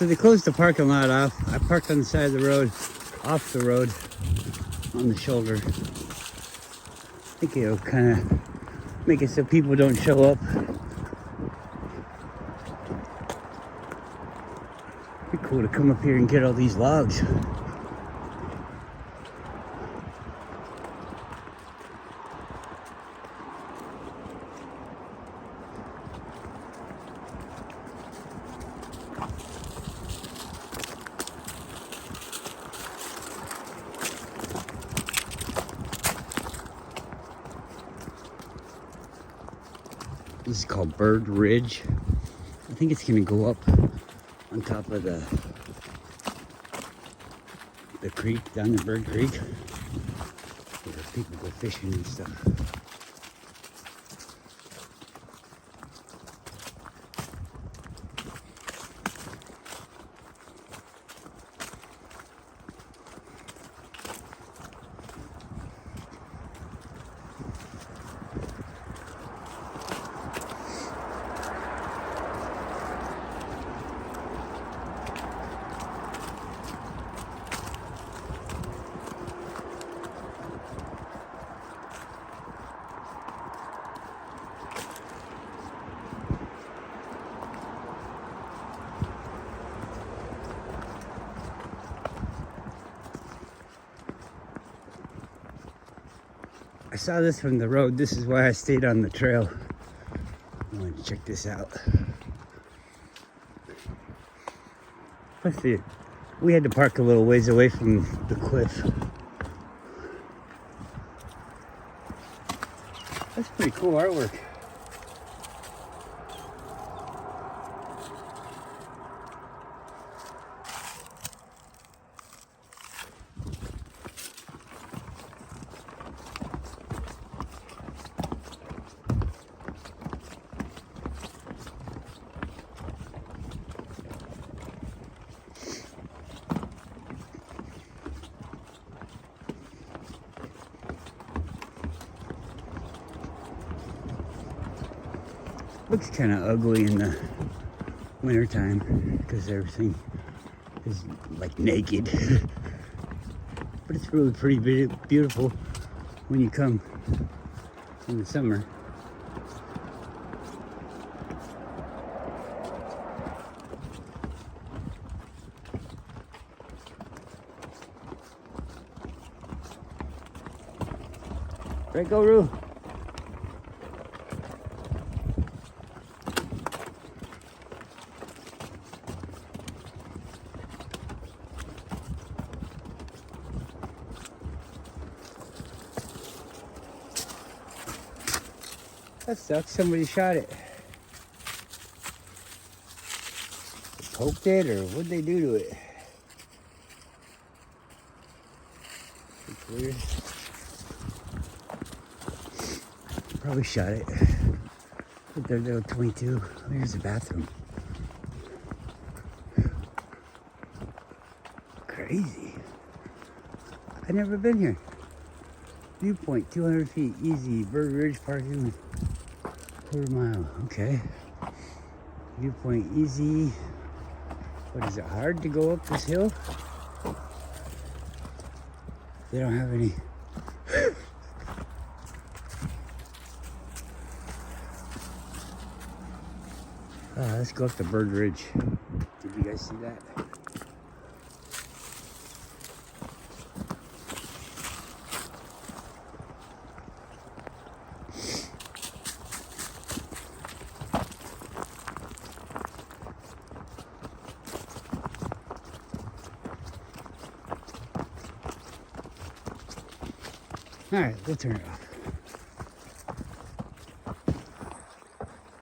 So they closed the parking lot off. I parked on the side of the road, off the road, on the shoulder. I think it'll kind of make it so people don't show up. It'd be cool to come up here and get all these logs. This is called Bird Ridge. I think it's gonna go up on top of the creek, down the Bird Creek, where people go fishing and stuff. I saw this from the road. This is why I stayed on the trail. I wanted to check this out. Let's see. We had to park a little ways away from the cliff. That's pretty cool artwork. Looks kind of ugly in the wintertime because everything is like naked. But it's really pretty beautiful when you come in the summer. Right, go, Roo. That sucks. Somebody shot it. They poked it, or what'd they do to it? It's weird. Probably shot it. With their little 22. There's the bathroom. Crazy. I've never been here. Viewpoint, 200 feet, easy. Bird Ridge parking, quarter-mile. Okay. Viewpoint, easy. What is it, hard to go up this hill? They don't have any. Let's go up to Bird Ridge. Did you guys see that? All right, we'll turn it off.